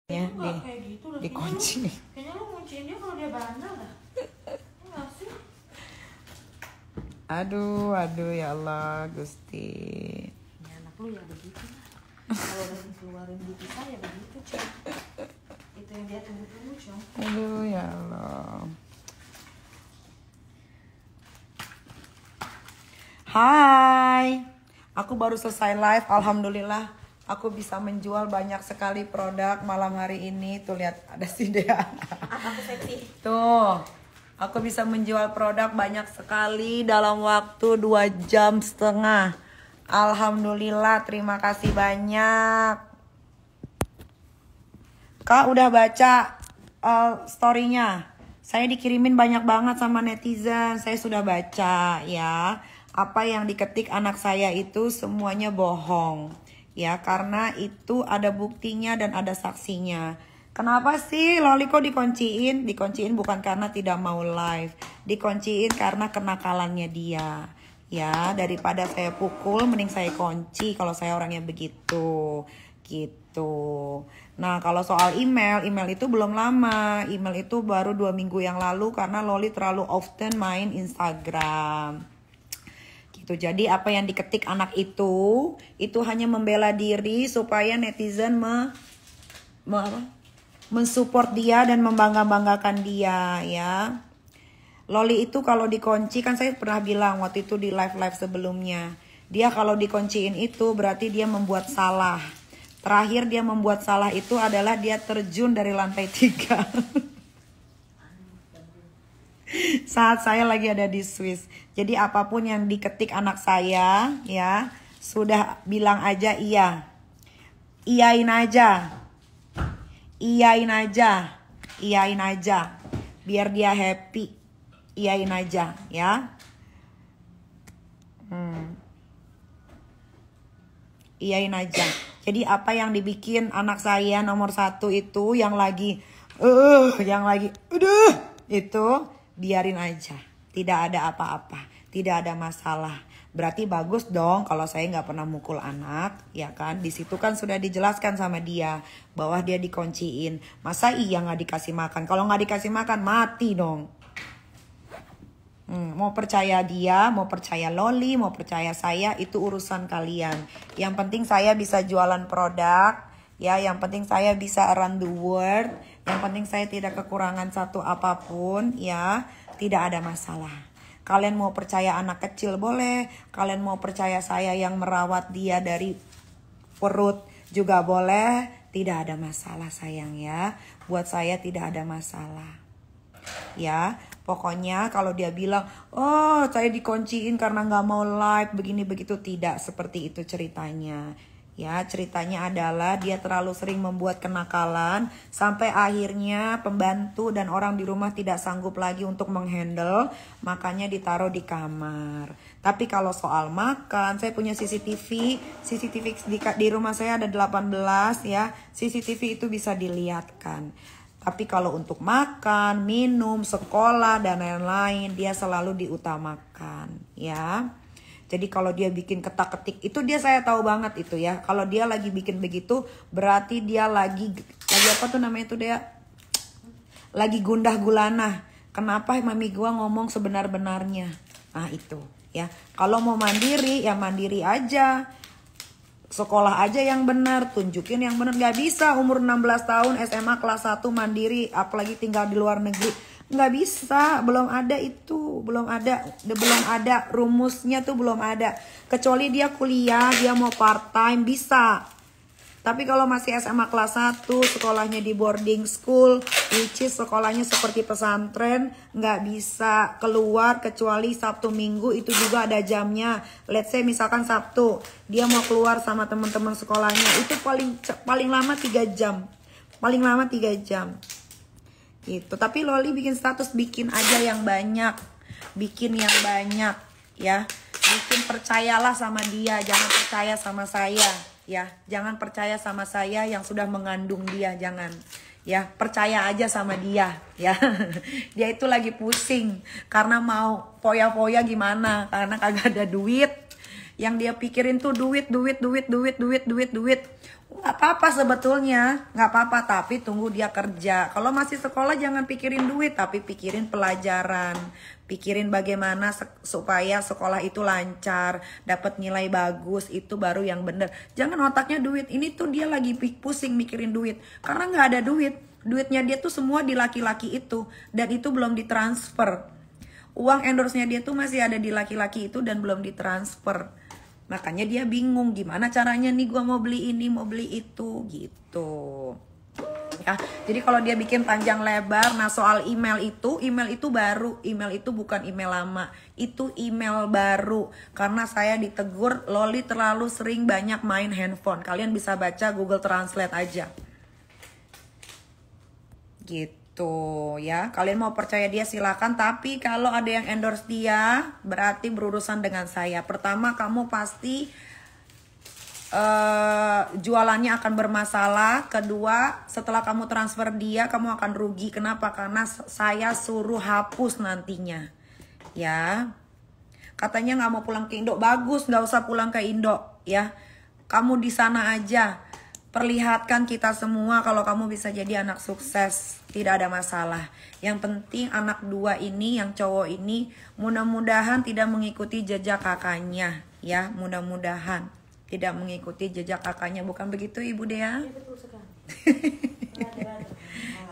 Ya, Enggak kayak gitu loh. dikunci. Kayaknya lu ngunciin dia kalau dia bandel dah. Enggak sih? Aduh ya Allah Gusti. Ya anak lu ya begitu lah. Kalau lagi keluarin dipisah ya begitu, Cok. Itu yang dia tunggu-tunggu, Cok. Aduh ya Allah. Hai, aku baru selesai live. Alhamdulillah, aku bisa menjual banyak sekali produk malam hari ini. Tuh lihat ada si Dea. Aku seksi. Tuh, aku bisa menjual produk banyak sekali dalam waktu 2,5 jam. Alhamdulillah, terima kasih banyak. Kak udah baca story-nya. Saya dikirimin banyak banget sama netizen. Saya sudah baca ya. Apa yang diketik anak saya itu semuanya bohong. Ya, karena itu ada buktinya dan ada saksinya. Kenapa sih Loli kok dikunciin? Dikunciin bukan karena tidak mau live. Dikunciin karena kenakalannya dia. Ya, daripada saya pukul mending saya kunci kalau saya orangnya begitu. Gitu. Nah, kalau soal email itu belum lama. Email itu baru 2 minggu yang lalu karena Loli terlalu often main Instagram. Gitu. Jadi apa yang diketik anak itu hanya membela diri supaya netizen mensupport dia dan membangga-banggakan dia ya. Loli itu kalau dikunci, kan saya pernah bilang waktu itu di live sebelumnya, dia kalau dikunciin itu berarti dia membuat salah. Terakhir dia membuat salah itu adalah dia terjun dari lantai 3 saat saya lagi ada di Swiss. Jadi apapun yang diketik anak saya ya, sudah bilang aja iya. Iyain aja. Iyain aja. Iyain aja. Biar dia happy. Iyain aja ya. Iyain aja. Jadi apa yang dibikin anak saya nomor 1 itu yang lagi itu biarin aja. Tidak ada apa-apa. Tidak ada masalah. Berarti bagus dong kalau saya nggak pernah mukul anak, ya kan? Di situ kan sudah dijelaskan sama dia bahwa dia dikunciin. Masa iya nggak dikasih makan? Kalau nggak dikasih makan mati dong. Mau percaya dia, mau percaya Loli, mau percaya saya, itu urusan kalian. Yang penting saya bisa jualan produk, ya. Yang penting saya bisa around the world. Yang penting saya tidak kekurangan satu apapun, ya. Tidak ada masalah. Kalian mau percaya anak kecil boleh. Kalian mau percaya saya yang merawat dia dari perut juga boleh. Tidak ada masalah sayang ya. Buat saya tidak ada masalah. Ya, pokoknya kalau dia bilang, oh saya dikunciin karena nggak mau live begini begitu, tidak seperti itu ceritanya. Ya, ceritanya adalah dia terlalu sering membuat kenakalan sampai akhirnya pembantu dan orang di rumah tidak sanggup lagi untuk menghandle, makanya ditaruh di kamar. Tapi kalau soal makan, saya punya CCTV di rumah saya ada 18 ya. CCTV itu bisa dilihatkan. Tapi kalau untuk makan, minum, sekolah, dan lain-lain, dia selalu diutamakan, ya. Jadi kalau dia bikin ketak-ketik, itu dia saya tahu banget itu ya. Kalau dia lagi bikin begitu, berarti dia lagi apa tuh namanya itu dia? Lagi gundah gulana. Kenapa mami gua ngomong sebenar-benarnya? Nah itu, ya. Kalau mau mandiri, ya mandiri aja. Sekolah aja yang benar, tunjukin yang benar. Gak bisa umur 16 tahun SMA kelas 1 mandiri, apalagi tinggal di luar negeri. Nggak bisa, belum ada itu, belum ada rumusnya tuh, belum ada. Kecuali dia kuliah, dia mau part time bisa. Tapi kalau masih SMA kelas 1, sekolahnya di boarding school, which is sekolahnya seperti pesantren, nggak bisa keluar kecuali Sabtu Minggu, itu juga ada jamnya. Let's say misalkan Sabtu, dia mau keluar sama teman-teman sekolahnya, itu paling lama 3 jam. Paling lama 3 jam. Gitu. Tapi Loli bikin status, bikin aja yang banyak. Bikin yang banyak, ya. Bikin, percayalah sama dia, jangan percaya sama saya. Ya, jangan percaya sama saya yang sudah mengandung dia, jangan. Ya, percaya aja sama dia, ya. Dia itu lagi pusing karena mau poya-poya gimana, karena kagak ada duit. Yang dia pikirin tuh duit. Nggak apa-apa sebetulnya, nggak apa-apa, tapi tunggu dia kerja. Kalau masih sekolah jangan pikirin duit, tapi pikirin pelajaran. Pikirin bagaimana supaya sekolah itu lancar, dapat nilai bagus, itu baru yang bener. Jangan otaknya duit. Ini tuh dia lagi pusing mikirin duit, karena nggak ada duit. Duitnya dia tuh semua di laki-laki itu, dan itu belum ditransfer. Uang endorse-nya dia tuh masih ada di laki-laki itu dan belum ditransfer. Makanya dia bingung gimana caranya nih, gua mau beli ini, mau beli itu gitu. Ya, jadi kalau dia bikin panjang lebar, nah soal email itu baru, email itu bukan email lama, itu email baru. Karena saya ditegur, Loli terlalu sering banyak main handphone. Kalian bisa baca Google Translate aja. Gitu ya, kalian mau percaya dia silakan, tapi kalau ada yang endorse dia berarti berurusan dengan saya. Pertama, kamu pasti jualannya akan bermasalah. Kedua, setelah kamu transfer dia, kamu akan rugi. Kenapa? Karena saya suruh hapus nantinya ya. Katanya nggak mau pulang ke Indo, bagus, nggak usah pulang ke Indo ya, kamu di sana aja. Perlihatkan kita semua kalau kamu bisa jadi anak sukses, tidak ada masalah. Yang penting anak dua ini, yang cowok ini, mudah-mudahan tidak mengikuti jejak kakaknya ya, mudah-mudahan tidak mengikuti jejak kakaknya. Bukan begitu Ibu Dea? Iya, betul sekali.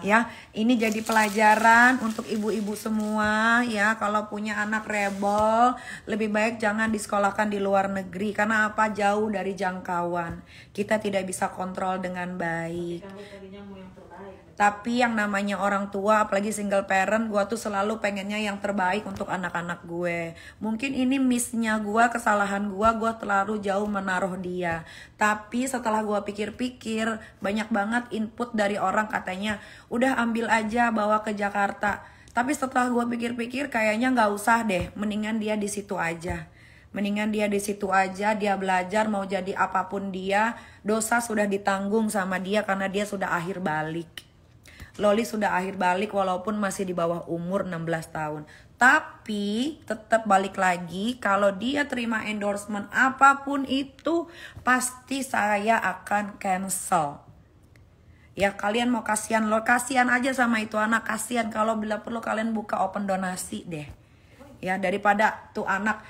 Ya, ini jadi pelajaran untuk ibu-ibu semua ya. Kalau punya anak rebel, lebih baik jangan disekolahkan di luar negeri. Karena apa? Jauh dari jangkauan. Kita tidak bisa kontrol dengan baik. Kamu tadinya mau yang terbaik. Tapi yang namanya orang tua, apalagi single parent, gue tuh selalu pengennya yang terbaik untuk anak-anak gue. Mungkin ini miss-nya gue, kesalahan gue terlalu jauh menaruh dia. Tapi setelah gue pikir-pikir, banyak banget input dari orang katanya, udah ambil aja bawa ke Jakarta. Tapi setelah gue pikir-pikir, kayaknya nggak usah deh, mendingan dia di situ aja. Mendingan dia di situ aja, dia belajar mau jadi apapun dia, dosa sudah ditanggung sama dia karena dia sudah akhir balik. Loli sudah akhir balik walaupun masih di bawah umur 16 tahun. Tapi tetap balik lagi, kalau dia terima endorsement apapun itu, pasti saya akan cancel. Ya kalian mau kasihan, lo kasihan aja sama itu anak, kasihan. Kalau bila perlu kalian buka open donasi deh. Ya daripada tuh anak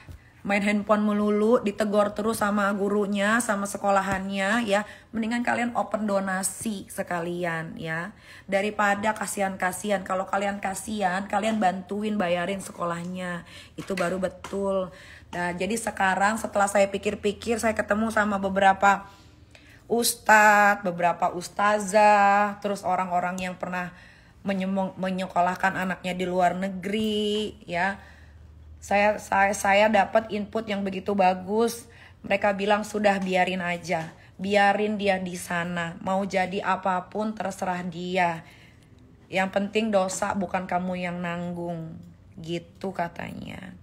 main handphone melulu, ditegur terus sama gurunya, sama sekolahannya ya. Mendingan kalian open donasi sekalian ya. Daripada kasihan-kasihan. Kalau kalian kasihan, kalian bantuin bayarin sekolahnya. Itu baru betul. Nah, jadi sekarang setelah saya pikir-pikir, saya ketemu sama beberapa ustadz, beberapa ustazah, terus orang-orang yang pernah menyekolahkan anaknya di luar negeri ya. Saya dapat input yang begitu bagus. Mereka bilang sudah biarin aja, biarin dia di sana, mau jadi apapun terserah dia. Yang penting dosa bukan kamu yang nanggung, gitu katanya.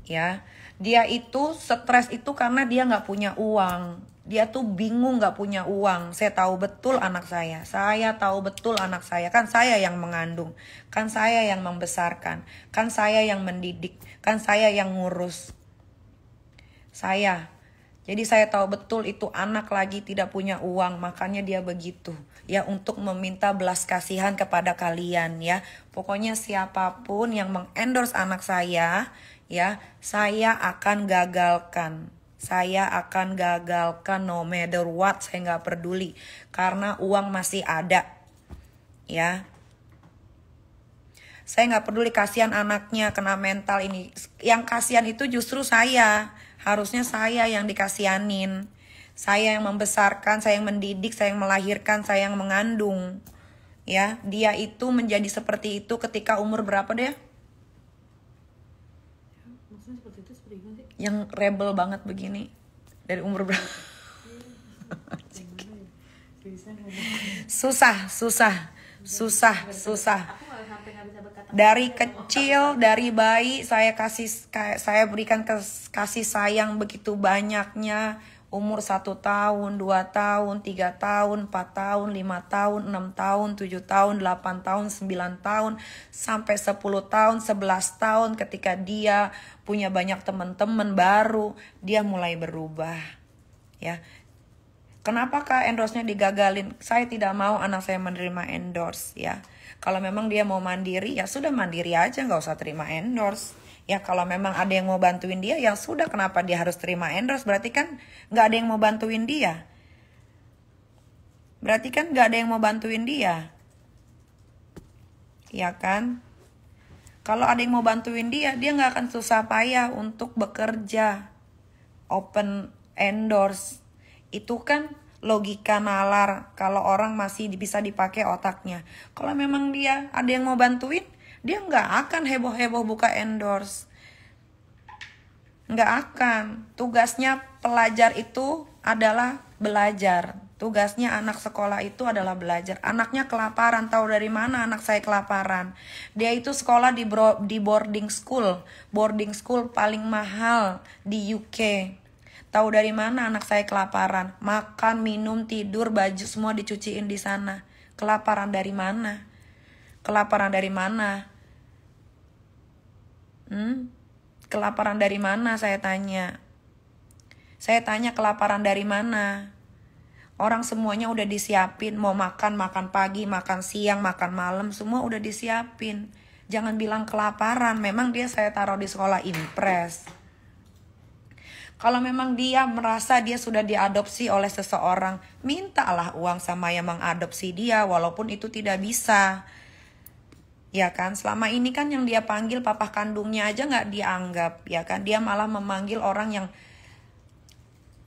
Ya, dia itu stres itu karena dia nggak punya uang. Dia tuh bingung gak punya uang. Saya tahu betul anak saya. Saya tahu betul anak saya. Kan saya yang mengandung. Kan saya yang membesarkan. Kan saya yang mendidik. Kan saya yang ngurus. Saya. Jadi saya tahu betul itu anak lagi tidak punya uang. Makanya dia begitu. Ya untuk meminta belas kasihan kepada kalian ya. Pokoknya siapapun yang mengendorse anak saya. Ya saya akan gagalkan. Saya akan gagalkan no matter what, saya nggak peduli karena uang masih ada, ya. Saya nggak peduli kasihan anaknya kena mental ini. Yang kasihan itu justru saya, harusnya saya yang dikasihanin. Saya yang membesarkan, saya yang mendidik, saya yang melahirkan, saya yang mengandung, ya. Dia itu menjadi seperti itu ketika umur berapa deh? Yang rebel banget begini dari umur berapa? Susah. Dari kecil, dari bayi saya berikan kasih sayang begitu banyaknya. umur 1 tahun, 2 tahun, 3 tahun, 4 tahun, 5 tahun, 6 tahun, 7 tahun, 8 tahun, 9 tahun, sampai 10 tahun, 11 tahun ketika dia punya banyak teman-teman baru, dia mulai berubah. Ya. Kenapakah endorse-nya digagalin? Saya tidak mau anak saya menerima endorse ya. Kalau memang dia mau mandiri, ya sudah mandiri aja, nggak usah terima endorse. Ya kalau memang ada yang mau bantuin dia, ya sudah, kenapa dia harus terima endorse? Berarti kan nggak ada yang mau bantuin dia. Berarti kan nggak ada yang mau bantuin dia. Ya kan? Kalau ada yang mau bantuin dia nggak akan susah payah untuk bekerja. Open endorse. Itu kan logika nalar kalau orang masih bisa dipakai otaknya. Kalau memang dia ada yang mau bantuin, dia nggak akan heboh-heboh buka endorse. Nggak akan. Tugasnya pelajar itu adalah belajar. Tugasnya anak sekolah itu adalah belajar. Anaknya kelaparan. Tahu dari mana anak saya kelaparan? Dia itu sekolah di boarding school. Boarding school paling mahal di UK. Tahu dari mana anak saya kelaparan? Makan, minum, tidur, baju semua dicuciin di sana. Kelaparan dari mana? Kelaparan dari mana? Kelaparan dari mana, saya tanya. Saya tanya kelaparan dari mana? Orang semuanya udah disiapin. Mau makan pagi, makan siang, makan malam, semua udah disiapin. Jangan bilang kelaparan. Memang dia saya taruh di sekolah impres. Kalau memang dia merasa dia sudah diadopsi oleh seseorang, mintalah uang sama yang mengadopsi dia, walaupun itu tidak bisa. Ya kan, selama ini kan yang dia panggil papa kandungnya aja nggak dianggap, ya kan. Dia malah memanggil orang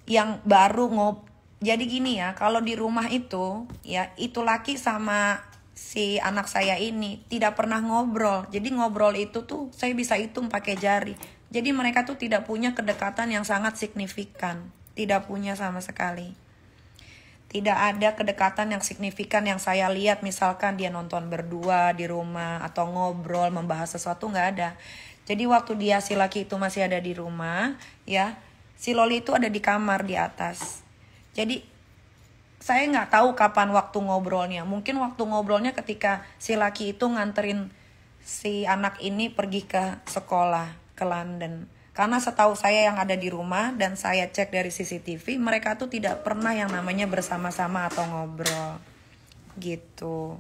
yang baru Jadi gini ya, kalau di rumah itu, ya itu laki sama si anak saya ini tidak pernah ngobrol. Jadi ngobrol itu tuh saya bisa hitung pakai jari. Jadi mereka tuh tidak punya kedekatan yang sangat signifikan. Tidak punya sama sekali. Tidak ada kedekatan yang signifikan yang saya lihat. Misalkan dia nonton berdua di rumah atau ngobrol membahas sesuatu, nggak ada. Jadi waktu si laki itu masih ada di rumah, ya si Loli itu ada di kamar di atas. Jadi saya nggak tahu kapan waktu ngobrolnya. Mungkin waktu ngobrolnya ketika si laki itu nganterin si anak ini pergi ke sekolah, ke London. Karena setahu saya yang ada di rumah dan saya cek dari CCTV, mereka tuh tidak pernah yang namanya bersama-sama atau ngobrol. Gitu.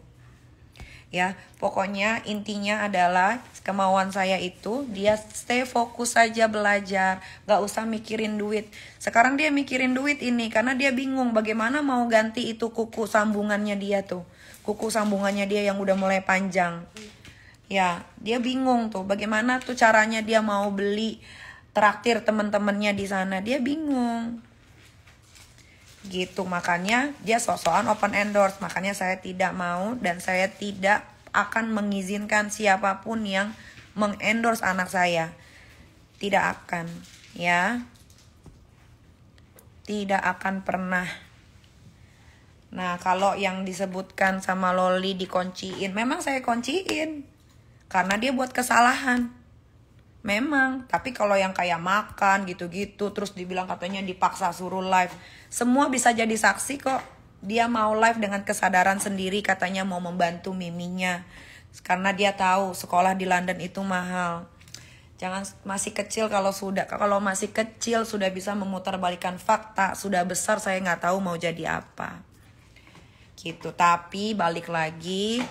Ya, pokoknya intinya adalah kemauan saya itu dia stay fokus saja belajar, gak usah mikirin duit. Sekarang dia mikirin duit ini karena dia bingung bagaimana mau ganti itu kuku sambungannya dia tuh. Kuku sambungannya dia yang udah mulai panjang. Ya, dia bingung tuh bagaimana tuh caranya dia mau beli traktir teman-temannya di sana. Dia bingung. Gitu, makanya dia sok-sokan open endorse. Makanya saya tidak mau dan saya tidak akan mengizinkan siapapun yang mengendorse anak saya. Tidak akan, ya. Tidak akan pernah. Nah, kalau yang disebutkan sama Loli dikunciin, memang saya kunciin karena dia buat kesalahan. Memang, tapi kalau yang kayak makan gitu-gitu terus dibilang katanya dipaksa suruh live, semua bisa jadi saksi kok. Dia mau live dengan kesadaran sendiri, katanya mau membantu miminya karena dia tahu sekolah di London itu mahal. Jangan masih kecil, kalau masih kecil sudah bisa memutarbalikkan fakta, sudah besar saya nggak tahu mau jadi apa. Gitu. Tapi balik lagi,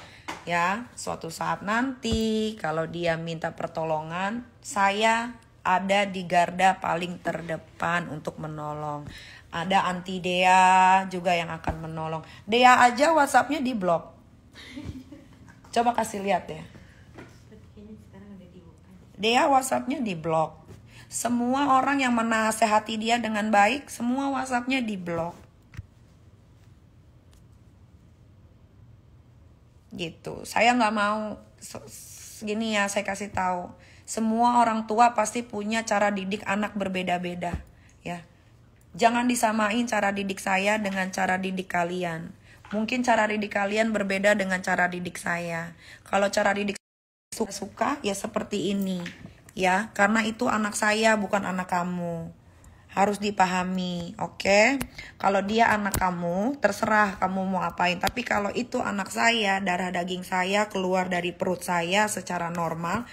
ya, suatu saat nanti kalau dia minta pertolongan, saya ada di garda paling terdepan untuk menolong. Ada anti Dea juga yang akan menolong. Dea aja WhatsApp-nya di blok. Coba kasih lihat ya. Dea WhatsApp-nya di blok. Semua orang yang menasehati dia dengan baik, semua WhatsApp-nya di blok. Gitu. Saya nggak mau gini ya, saya kasih tahu. Semua orang tua pasti punya cara didik anak berbeda-beda, ya. Jangan disamain cara didik saya dengan cara didik kalian. Mungkin cara didik kalian berbeda dengan cara didik saya. Kalau cara didik suka ya seperti ini, ya. Karena itu anak saya bukan anak kamu. Harus dipahami, oke? Kalau dia anak kamu, terserah kamu mau apain. Tapi kalau itu anak saya, darah daging saya keluar dari perut saya secara normal,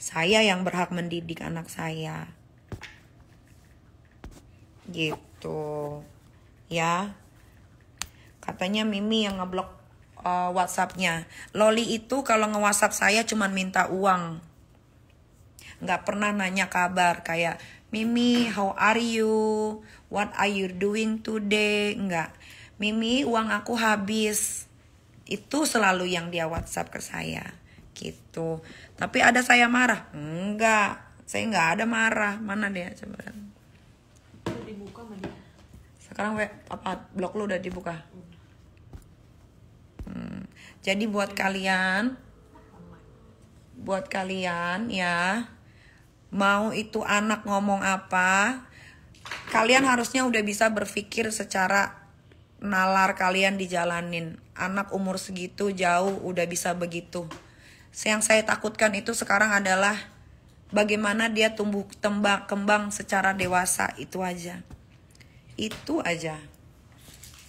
saya yang berhak mendidik anak saya. Gitu. Ya. Katanya Mimi yang ngeblok WhatsApp-nya. Loli itu kalau nge-WhatsApp saya cuman minta uang. Nggak pernah nanya kabar kayak Mimi, how are you? What are you doing today? Enggak. Mimi, uang aku habis. Itu selalu yang dia WhatsApp ke saya. Gitu. Tapi ada saya marah? Enggak. Saya nggak ada marah. Mana dia? Coba. Udah dibuka sama dia. Sekarang blog lu udah dibuka? Jadi buat kalian ya, mau itu anak ngomong apa, kalian harusnya udah bisa berpikir secara nalar kalian dijalanin. Anak umur segitu jauh udah bisa begitu. Yang saya takutkan itu sekarang adalah bagaimana dia tumbuh kembang secara dewasa. Itu aja.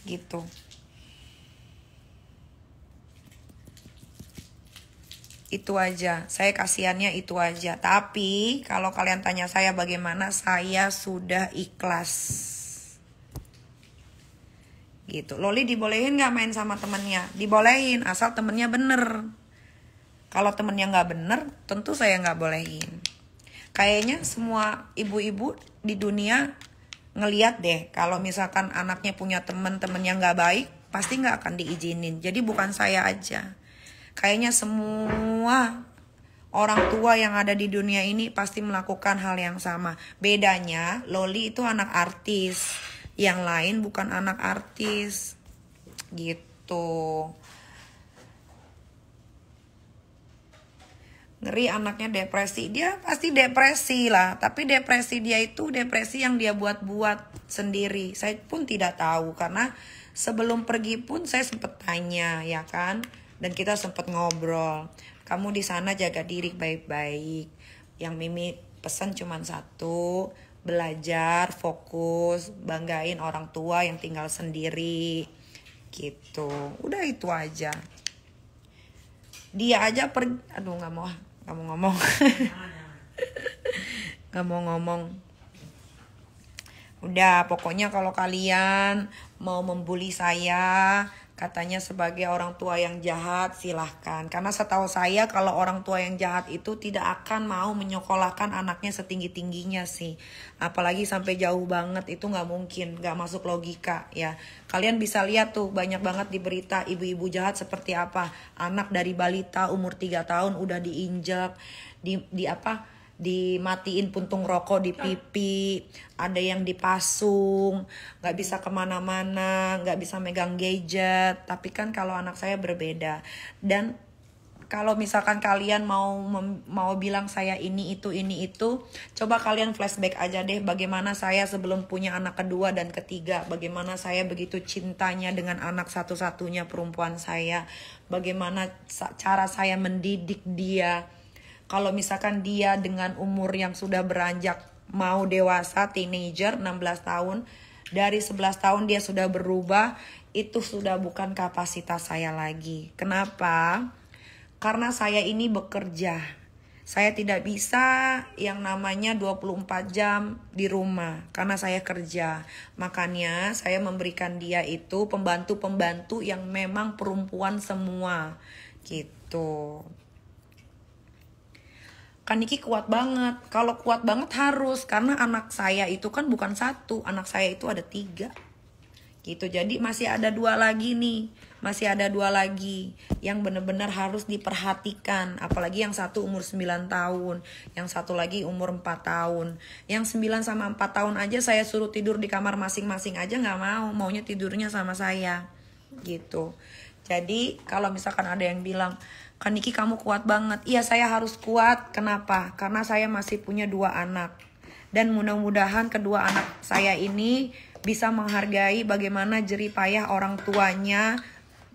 Gitu. Itu aja, saya kasihannya itu aja. Tapi kalau kalian tanya saya bagaimana, saya sudah ikhlas. Gitu. Loli dibolehin gak main sama temennya? Dibolehin, asal temennya bener. Kalau temennya gak bener, tentu saya gak bolehin. Kayaknya semua ibu-ibu di dunia ngeliat deh, kalau misalkan anaknya punya temen-temennya gak baik, pasti gak akan diizinin. Jadi bukan saya aja. Kayaknya semua orang tua yang ada di dunia ini pasti melakukan hal yang sama. Bedanya Loli itu anak artis, yang lain bukan anak artis. Gitu. Ngeri anaknya depresi. Dia pasti depresi lah. Tapi depresi dia itu depresi yang dia buat-buat sendiri. Saya pun tidak tahu. Karena sebelum pergi pun saya sempat tanya, ya kan. Dan kita sempat ngobrol. Kamu di sana jaga diri baik-baik. Yang Mimi pesan cuma satu. Belajar, fokus, banggain orang tua yang tinggal sendiri. Gitu. Udah itu aja. Dia aja aduh gak mau ngomong. Gak mau ngomong. Udah, pokoknya kalau kalian mau membuli saya, katanya sebagai orang tua yang jahat, silahkan. Karena setahu saya kalau orang tua yang jahat itu tidak akan mau menyekolahkan anaknya setinggi-tingginya sih. Apalagi sampai jauh banget, itu gak mungkin, gak masuk logika ya. Kalian bisa lihat tuh banyak banget di berita ibu-ibu jahat seperti apa. Anak dari balita umur 3 tahun udah diinjak, dimatiin puntung rokok di pipi, ada yang dipasung, nggak bisa kemana-mana, nggak bisa megang gadget. Tapi kan kalau anak saya berbeda. Dan kalau misalkan kalian mau bilang saya ini itu, coba kalian flashback aja deh bagaimana saya sebelum punya anak kedua dan ketiga, bagaimana saya begitu cintanya dengan anak satu-satunya perempuan saya, bagaimana cara saya mendidik dia. Kalau misalkan dia dengan umur yang sudah beranjak mau dewasa, teenager, 16 tahun, dari 11 tahun dia sudah berubah, itu sudah bukan kapasitas saya lagi. Kenapa? Karena saya ini bekerja. Saya tidak bisa yang namanya 24 jam di rumah karena saya kerja. Makanya saya memberikan dia itu pembantu-pembantu yang memang perempuan semua. Gitu. Kan Niki kuat banget. Kalau kuat banget harus, karena anak saya itu kan bukan satu, anak saya itu ada 3. Gitu. Jadi masih ada 2 lagi nih. Masih ada 2 lagi yang benar-benar harus diperhatikan. Apalagi yang satu umur 9 tahun, yang satu lagi umur 4 tahun. Yang 9 sama 4 tahun aja saya suruh tidur di kamar masing-masing aja nggak mau. Maunya tidurnya sama saya. Gitu. Jadi kalau misalkan ada yang bilang, Kak Niki kamu kuat banget. Iya, saya harus kuat. Kenapa? Karena saya masih punya 2 anak. Dan mudah-mudahan kedua anak saya ini bisa menghargai bagaimana jerih payah orang tuanya,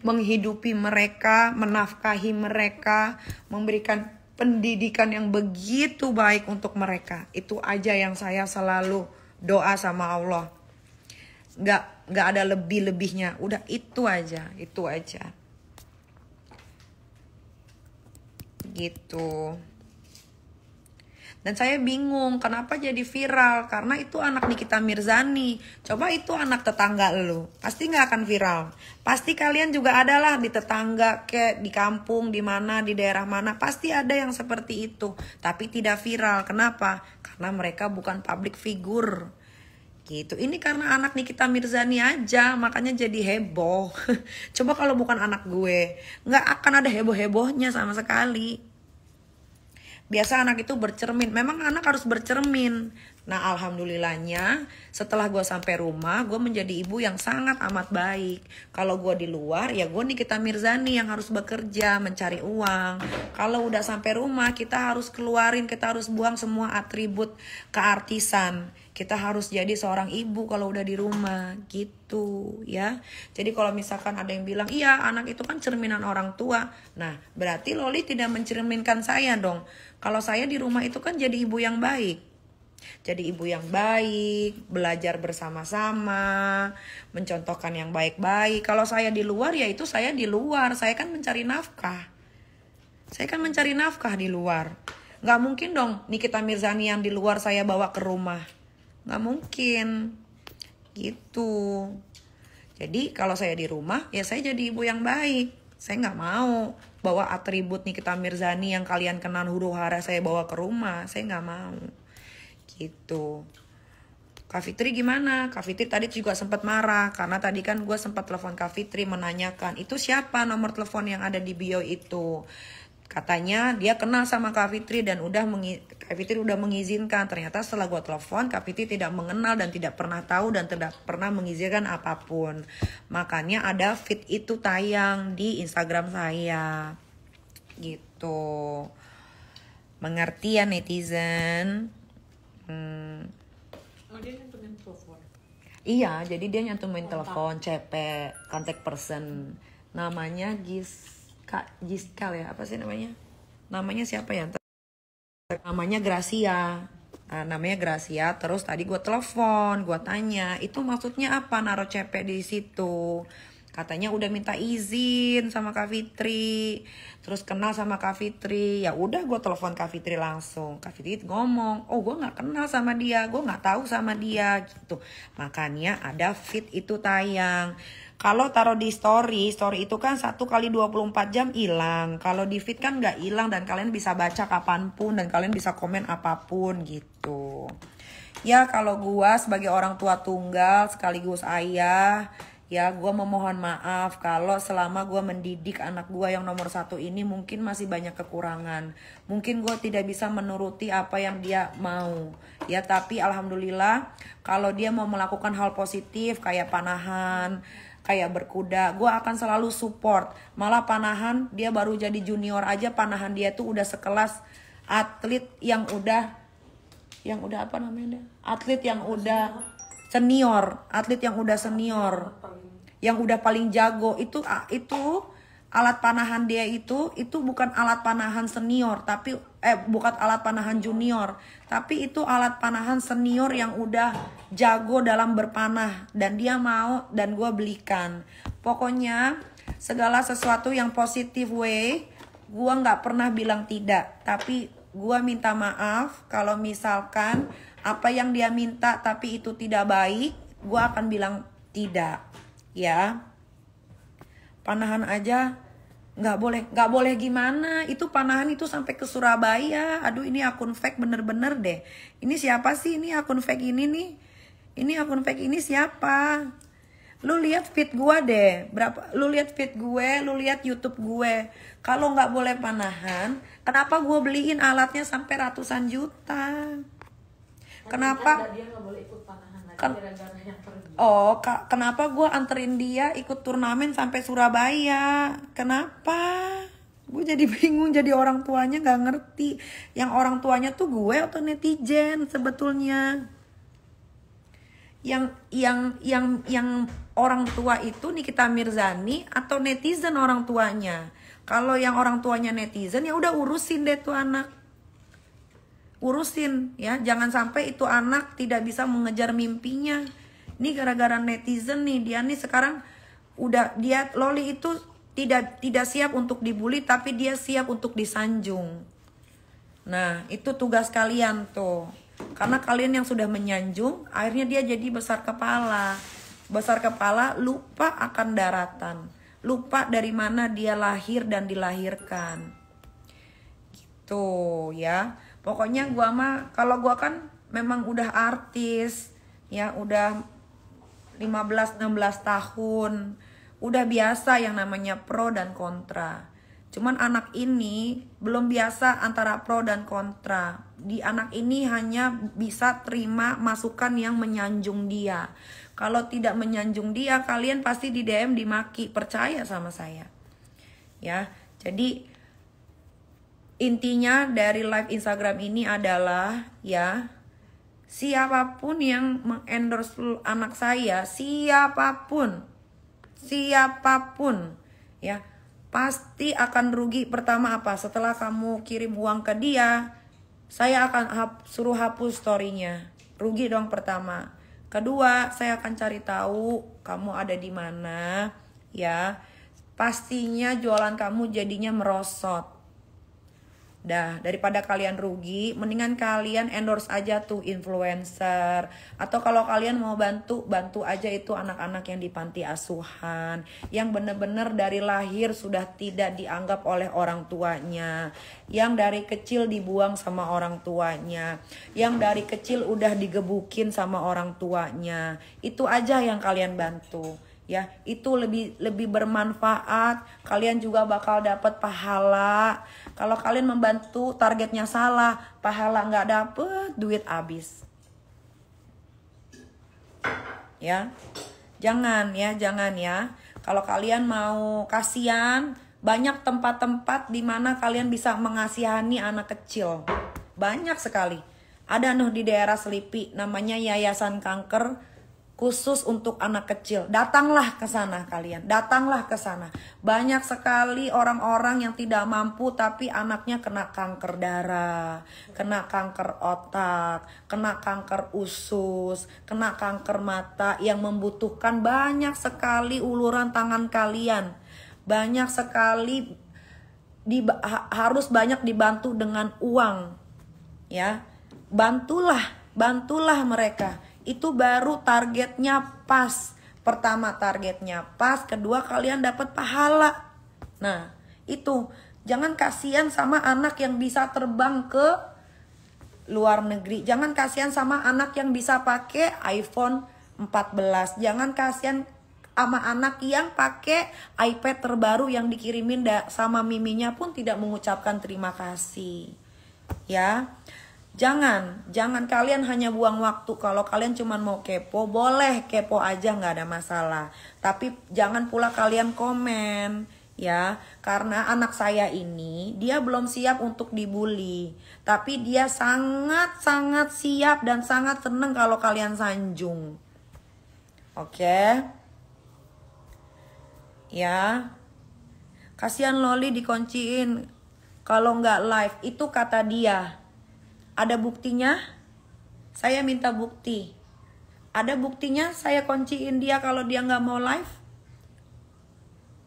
menghidupi mereka, menafkahi mereka, memberikan pendidikan yang begitu baik untuk mereka. Itu aja yang saya selalu doa sama Allah. Nggak ada lebih-lebihnya. Udah itu aja. Gitu. Dan saya bingung kenapa jadi viral. Karena itu anak Nikita Mirzani. Coba itu anak tetangga lu, pasti nggak akan viral. Pasti kalian juga adalah di tetangga, kayak di kampung, di mana, di daerah mana, pasti ada yang seperti itu. Tapi tidak viral. Kenapa? Karena mereka bukan public figure. Gitu. Ini karena anak Nikita Mirzani aja, makanya jadi heboh. Coba kalau bukan anak gue, nggak akan ada heboh-hebohnya sama sekali. Biasa anak itu bercermin. Memang anak harus bercermin. Nah alhamdulillahnya setelah gue sampai rumah, gue menjadi ibu yang sangat amat baik. Kalau gue di luar, ya gue Nikita Mirzani yang harus bekerja, mencari uang. Kalau udah sampai rumah, kita harus keluarin, kita harus buang semua atribut keartisan. Kita harus jadi seorang ibu kalau udah di rumah, gitu ya. Jadi kalau misalkan ada yang bilang, iya anak itu kan cerminan orang tua. Nah berarti Loli tidak mencerminkan saya dong. Kalau saya di rumah itu kan jadi ibu yang baik. Jadi ibu yang baik, belajar bersama-sama, mencontohkan yang baik-baik. Kalau saya di luar, ya itu saya di luar. Saya kan mencari nafkah. Saya kan mencari nafkah di luar. Gak mungkin dong Nikita Mirzani yang di luar saya bawa ke rumah. Gak mungkin. Gitu. Jadi kalau saya di rumah, ya saya jadi ibu yang baik. Saya gak mau bawa atribut Nikita Mirzani yang kalian kenal huru-hara saya bawa ke rumah. Saya gak mau. Gitu. Kak Fitri gimana? Kak Fitri tadi juga sempat marah karena tadi kan gue sempat telepon Kak Fitri menanyakan itu siapa nomor telepon yang ada di bio itu. Katanya dia kenal sama Kak Fitri dan Kak Fitri udah mengizinkan. Ternyata setelah gue telepon, Kak Fitri tidak mengenal dan tidak pernah tahu dan tidak pernah mengizinkan apapun. Makanya ada feed itu tayang di Instagram saya. Gitu. Mengerti ya netizen? Oh dia nyantumin telepon. Iya, jadi dia nyantumin telepon CP, contact person. Namanya Giskal ya, apa sih namanya? Namanya siapa ya? Namanya Gracia. Nah, namanya Gracia. Terus tadi gue telepon, gue tanya, itu maksudnya apa naruh CP di situ? Katanya udah minta izin sama Kak Fitri. Terus kenal sama Kak Fitri. Ya udah gue telepon Kak Fitri langsung. Kak Fitri ngomong, oh gue gak kenal sama dia, gue gak tahu sama dia gitu. Makanya ada feed itu tayang. Kalau taruh di story itu kan 1 kali 24 jam hilang. Kalau di feed kan gak hilang dan kalian bisa baca kapanpun dan kalian bisa komen apapun gitu. Ya kalau gue sebagai orang tua tunggal sekaligus ayah, ya gue memohon maaf kalau selama gue mendidik anak gue yang nomor 1 ini mungkin masih banyak kekurangan. Mungkin gue tidak bisa menuruti apa yang dia mau. Ya tapi alhamdulillah kalau dia mau melakukan hal positif kayak panahan, kayak berkuda, gue akan selalu support. Malah panahan, dia baru jadi junior aja, panahan dia tuh udah sekelas atlet yang udah apa namanya? Atlet yang udah senior, yang udah paling jago. Itu alat panahan dia itu bukan alat panahan senior, tapi bukan alat panahan junior, tapi itu alat panahan senior yang udah jago dalam berpanah dan dia mau dan gue belikan. Pokoknya segala sesuatu yang positif way, gue nggak pernah bilang tidak, tapi gue minta maaf kalau misalkan apa yang dia minta tapi itu tidak baik, gue akan bilang tidak, ya. Panahan aja nggak boleh gimana? Itu panahan itu sampai ke Surabaya. Aduh ini akun fake bener-bener deh. Ini siapa sih ini akun fake ini nih? Ini akun fake ini siapa? Lu lihat feed gue deh. Lu lihat feed gue, lu lihat YouTube gue. Kalau nggak boleh panahan, kenapa gue beliin alatnya sampai ratusan juta? Kenapa? Dia nggak boleh ikut panahan lagi gara-gara yang pergi. Oh, kenapa gue anterin dia ikut turnamen sampai Surabaya? Kenapa? Gue jadi bingung, jadi orang tuanya nggak ngerti. Yang orang tuanya tuh gue atau netizen sebetulnya? Yang orang tua itu Nikita Mirzani atau netizen orang tuanya? Kalau yang orang tuanya netizen ya udah urusin deh tuh anak. urusin ya, jangan sampai itu anak tidak bisa mengejar mimpinya. Ini gara-gara netizen nih, dia nih sekarang udah, dia Loli itu tidak siap untuk dibully, tapi dia siap untuk disanjung. Nah, itu tugas kalian tuh. Karena kalian yang sudah menyanjung, akhirnya dia jadi besar kepala. Besar kepala, lupa akan daratan. Lupa dari mana dia lahir dan dilahirkan. Gitu ya. Pokoknya gua mah, kalau gua kan memang udah artis, ya udah 15-16 tahun. Udah biasa yang namanya pro dan kontra. Cuman anak ini belum biasa antara pro dan kontra. Di anak ini hanya bisa terima masukan yang menyanjung dia. Kalau tidak menyanjung dia, kalian pasti di DM dimaki. Percaya sama saya. Ya, jadi intinya dari live Instagram ini adalah ya, siapapun yang mengendorse anak saya, siapapun ya, pasti akan rugi. Pertama apa? Setelah kamu kirim uang ke dia, saya akan suruh hapus storynya. Rugi dong pertama. Kedua, saya akan cari tahu kamu ada di mana, ya. Pastinya jualan kamu jadinya merosot. Dah, daripada kalian rugi, mendingan kalian endorse aja tuh influencer. Atau kalau kalian mau bantu aja itu anak-anak yang di panti asuhan, yang bener-bener dari lahir sudah tidak dianggap oleh orang tuanya, yang dari kecil dibuang sama orang tuanya, yang dari kecil udah digebukin sama orang tuanya. Itu aja yang kalian bantu. Ya, itu lebih bermanfaat. Kalian juga bakal dapat pahala. Kalau kalian membantu targetnya salah, pahala nggak dapet, duit habis. Ya, jangan ya. Kalau kalian mau kasihan, banyak tempat-tempat di mana kalian bisa mengasihani anak kecil. Banyak sekali. Ada di daerah Selipi, namanya Yayasan Kanker khusus untuk anak kecil. Datanglah ke sana kalian, datanglah ke sana. Banyak sekali orang-orang yang tidak mampu tapi anaknya kena kanker darah, kena kanker otak, kena kanker usus, kena kanker mata, yang membutuhkan banyak sekali uluran tangan kalian. Banyak sekali harus banyak dibantu dengan uang. Ya. Bantulah mereka. Itu baru targetnya pas. Pertama targetnya pas, kedua kalian dapat pahala. Nah, itu jangan kasihan sama anak yang bisa terbang ke luar negeri. Jangan kasihan sama anak yang bisa pakai iPhone 14. Jangan kasihan sama anak yang pakai iPad terbaru yang dikirimin sama miminya pun tidak mengucapkan terima kasih. Ya. Jangan kalian hanya buang waktu. Kalau kalian cuma mau kepo, boleh kepo aja, nggak ada masalah. Tapi jangan pula kalian komen, ya. Karena anak saya ini, dia belum siap untuk dibully. Tapi dia sangat siap dan sangat seneng kalau kalian sanjung. Oke? Ya. Kasihan Loli dikunciin kalau nggak live. Itu kata dia. Ada buktinya? Saya minta bukti. Ada buktinya saya kunciin dia kalau dia nggak mau live?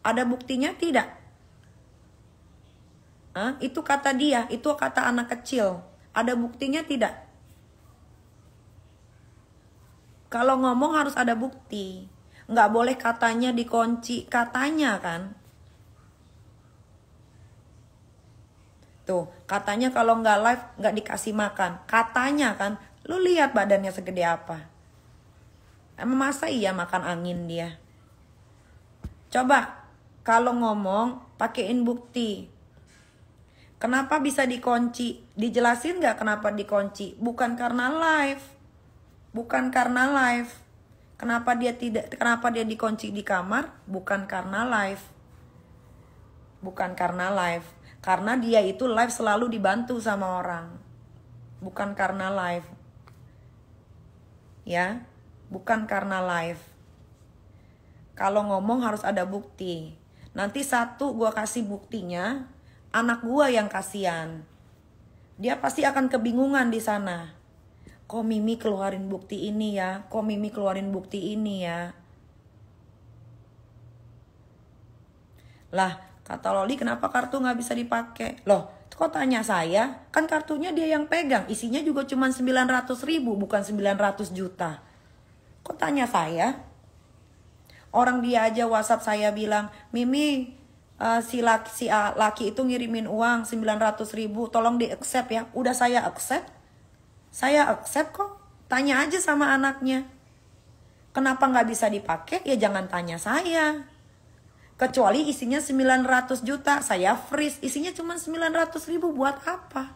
Ada buktinya tidak? Itu kata dia, itu kata anak kecil. Ada buktinya tidak? Kalau ngomong harus ada bukti. Nggak boleh katanya dikunci, katanya kan. Tuh, katanya kalau nggak live nggak dikasih makan. Katanya kan, lu lihat badannya segede apa. Emang masa iya makan angin dia? Coba, kalau ngomong pakein bukti. Kenapa bisa dikunci? Dijelasin nggak kenapa dikunci? Bukan karena live. Kenapa dia dikunci di kamar? Bukan karena live. Karena dia itu live selalu dibantu sama orang. Bukan karena live. Ya, bukan karena live. Kalau ngomong harus ada bukti. Nanti satu gua kasih buktinya, anak gua yang kasihan. Dia pasti akan kebingungan di sana. Kok Mimi keluarin bukti ini ya? Kok Mimi keluarin bukti ini ya? Lah, kata Loli, kenapa kartu nggak bisa dipakai? Loh, kok tanya saya? Kan kartunya dia yang pegang. Isinya juga cuma 900.000, bukan 900 juta. Kok tanya saya? Orang dia aja WhatsApp saya bilang, Mimi, si laki itu ngirimin uang 900.000, tolong di accept ya. Udah saya accept. Saya accept kok. Tanya aja sama anaknya. Kenapa nggak bisa dipakai? Ya jangan tanya saya. Kecuali isinya 900 juta, saya freeze. Isinya cuma 900.000, buat apa?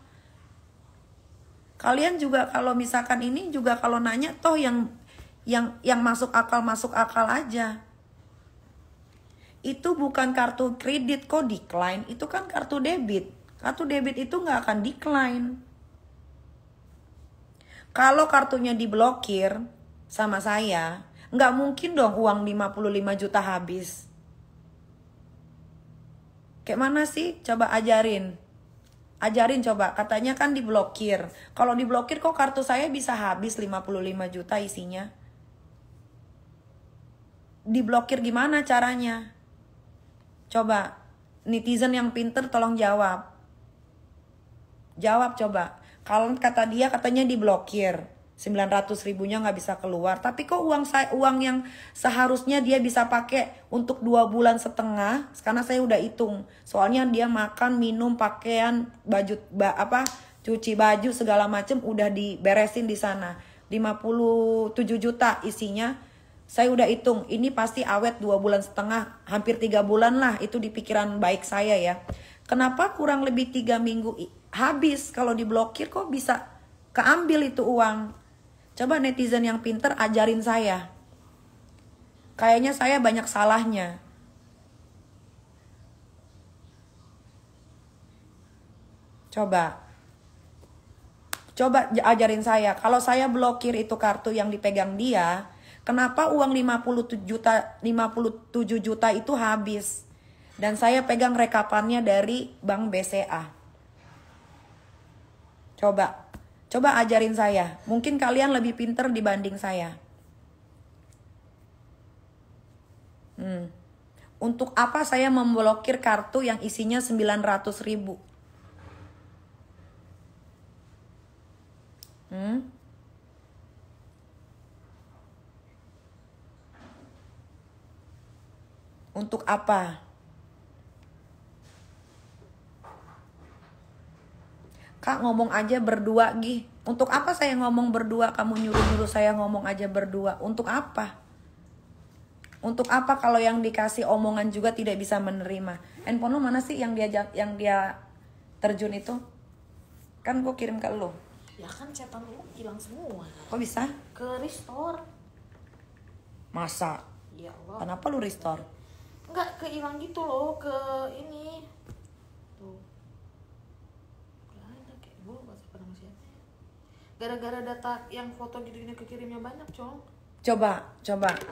Kalian juga kalau misalkan ini juga kalau nanya, toh yang masuk akal aja. Itu bukan kartu kredit kok decline, itu kan kartu debit. Kartu debit itu nggak akan decline. Kalau kartunya diblokir sama saya, nggak mungkin dong uang 55 juta habis. Kayak mana sih? Coba ajarin. Ajarin coba, katanya kan diblokir. Kalau diblokir kok kartu saya bisa habis 55 juta isinya? Diblokir gimana caranya? Coba, netizen yang pinter tolong jawab. Jawab coba. Kalau kata dia katanya diblokir, 900.000-nya nggak bisa keluar. Tapi kok uang yang seharusnya dia bisa pakai untuk 2,5 bulan, karena saya udah hitung. Soalnya dia makan, minum, pakaian, cuci baju segala macem udah diberesin di sana. 57 juta isinya. Saya udah hitung, ini pasti awet 2,5 bulan, hampir 3 bulan lah, itu di pikiran baik saya ya. Kenapa kurang lebih 3 minggu habis? Kalau diblokir kok bisa keambil itu uang? Coba netizen yang pinter ajarin saya. Kayaknya saya banyak salahnya. Coba ajarin saya. Kalau saya blokir itu kartu yang dipegang dia, kenapa uang 57 juta itu habis? Dan saya pegang rekapannya dari Bank BCA. Coba ajarin saya. Mungkin kalian lebih pinter dibanding saya. Untuk apa saya memblokir kartu yang isinya 900.000? Untuk apa? Kak, ngomong aja berdua, Gih. Untuk apa saya ngomong berdua? Kamu nyuruh-nyuruh saya ngomong aja berdua. Untuk apa? Untuk apa kalau yang dikasih omongan juga tidak bisa menerima? Handphone lu mana sih yang dia terjun itu? Kan gue kirim ke lu. Ya kan chatan lu hilang semua. Kok bisa? Ke restore. Masa? Ya Allah. Kenapa lu restore? Enggak, kehilang gitu loh, ke ini. Tuh. Gak ada, kayak gue WhatsApp sama siapa ya. Gara-gara data yang foto gitu-gitu kekirimnya banyak, Cong. Coba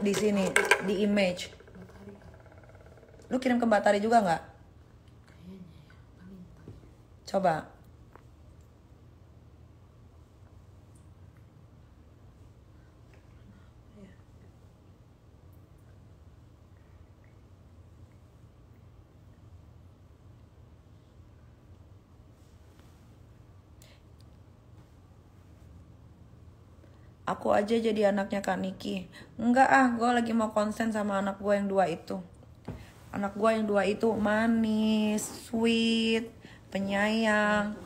di sini, di image. Lu kirim ke Mbak Tari juga nggak? Kayaknya ya, paling. Coba. Aku aja jadi anaknya Kak Niki. Enggak gue lagi mau konsen sama anak gue yang 2 itu. Anak gue yang 2 itu manis, sweet, penyayang.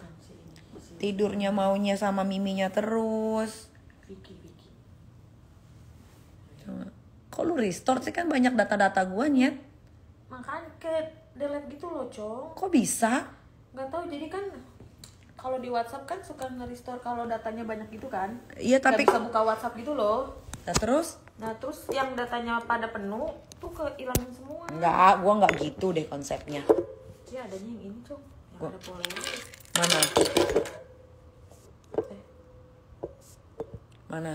Tidurnya maunya sama miminya terus. Vicky. Kok lu restore sih, kan banyak data-data gue nyet. Makanya kayak delete gitu loh, Cong. Kok bisa? Nggak tahu, jadi kan kalau di WhatsApp kan suka nge-restore kalau datanya banyak gitu kan. Iya tapi nggak bisa buka WhatsApp gitu loh. Nah terus? Nah terus yang datanya pada penuh tuh kehilangin semua. Enggak, gue nggak gitu deh konsepnya. Ya adanya yang ini, Cong, yang ada Polaroid. Mana? Mana?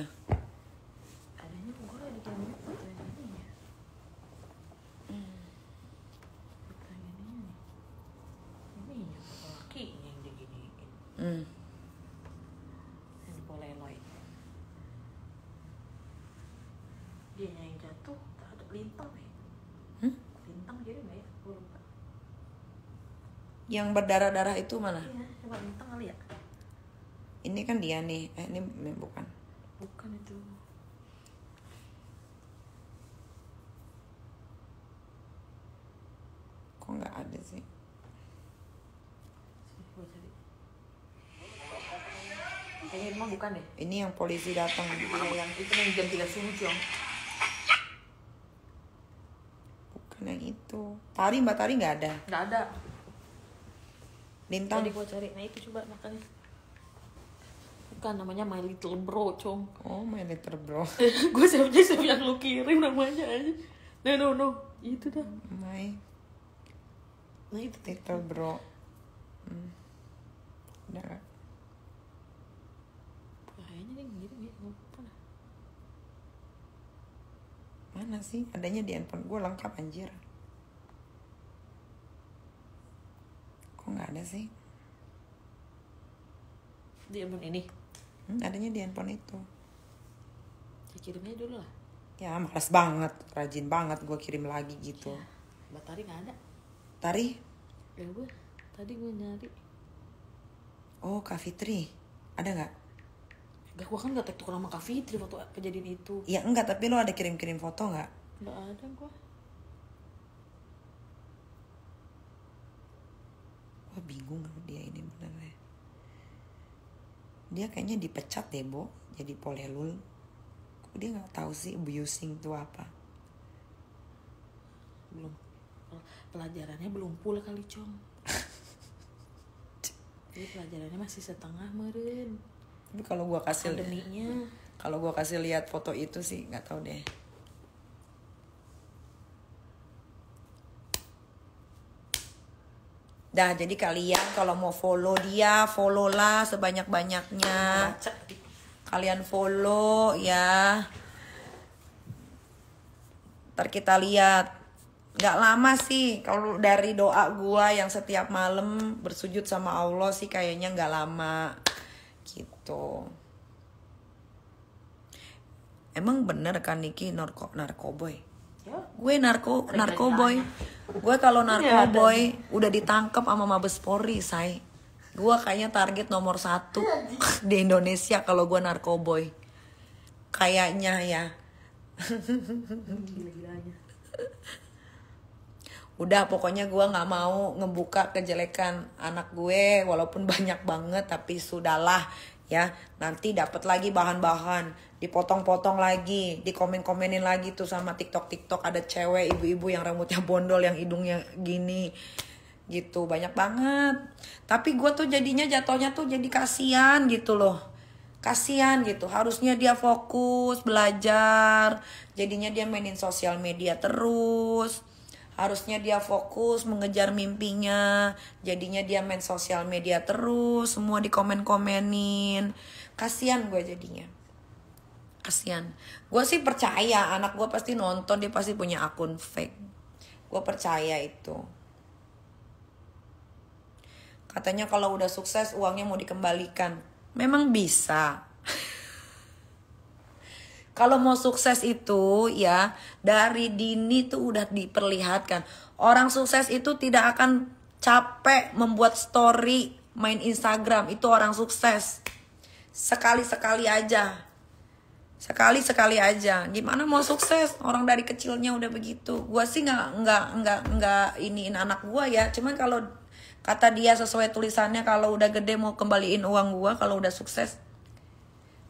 Adanya gue ada di kamera foto yang ini ya. Foto yang ini nih. Ini ya foto lakinya yang diginiin. Yang berdarah-darah itu mana? Iya, coba bintang kali ya. Ini kan dia nih. Ini bukan. Bukan itu. Kok nggak ada sih? Gua cari. Kayaknya emang bukan deh. Ini yang polisi datang. Iya, yang itu yang jam 3 subuh, Cong. Bukan yang itu. Tari, Mbak Tari nggak ada. Nggak ada. Lintang. Tadi gua cari. Nah itu coba makanya. Bukan, namanya My Little Bro, Cong. Oh, my little bro. Gue siap yang lu kirim namanya aja. No. Itu dah. My Nah itu. little bro. Udah nggak? Kayaknya dia ngirim ya. Lupa lah. Mana sih? Adanya di handphone gue lengkap anjir. Kok nggak ada sih? Di handphone ini. Adanya di handphone itu. Ya kirim aja dulu lah. Ya malas banget, rajin banget gue kirim lagi gitu. Batari nggak ada. Tari? Ya gue. Tadi gue nyari. Oh, Kak Fitri. Ada nggak? Gak, gue kan gak tektok nama Kak Fitri waktu kejadian itu. Ya enggak, tapi lo ada kirim-kirim foto nggak? Gak ada gue. Wah bingung sama dia ini benernya. Dia kayaknya dipecat deh, Bo. Jadi polelul. Kok dia nggak tahu sih abusing itu apa? Belum. Pelajarannya belum full kali, Cong. Jadi pelajarannya masih setengah meren. Tapi kalau gua kasih Akademinya. kalau gua kasih lihat foto itu sih nggak tahu deh. Dah, jadi kalian kalau mau follow dia, follow lah sebanyak-banyaknya. Baca. Kalian follow ya. Ntar kita lihat. Gak lama sih kalau dari doa gua yang setiap malam bersujud sama Allah sih kayaknya gak lama gitu. Emang bener kan Niki narkoboy? Ya. Gue narkoboy. Gue kalau narkoboy udah ditangkap sama Mabes Polri, say. Gue kayaknya target nomor 1 di Indonesia kalau gue narkoboy. Kayaknya ya. Gila-gilanya. Udah pokoknya gue nggak mau ngebuka kejelekan anak gue walaupun banyak banget, tapi sudahlah ya, nanti dapat lagi bahan-bahan, dipotong-potong lagi, dikomen-komenin lagi tuh sama TikTok ada cewek ibu-ibu yang rambutnya bondol, yang hidungnya gini gitu, banyak banget. Tapi gue tuh jadinya jatuhnya tuh jadi kasihan gitu loh, kasihan gitu. Harusnya dia fokus belajar, jadinya dia mainin sosial media terus. Harusnya dia fokus mengejar mimpinya, jadinya dia main sosial media terus, semua dikomen-komenin. Kasian gue jadinya. Kasian. Gue sih percaya anak gue pasti nonton, dia pasti punya akun fake. Gue percaya itu. Katanya kalau udah sukses uangnya mau dikembalikan. Memang bisa. Kalau mau sukses itu ya dari dini tuh udah diperlihatkan. Orang sukses itu tidak akan capek membuat story, main Instagram. Itu orang sukses. Sekali-sekali aja. Sekali-sekali aja. Gimana mau sukses? Orang dari kecilnya udah begitu. Gua sih nggak iniin anak gua ya. Cuman kalau kata dia sesuai tulisannya, kalau udah gede mau kembaliin uang gua kalau udah sukses.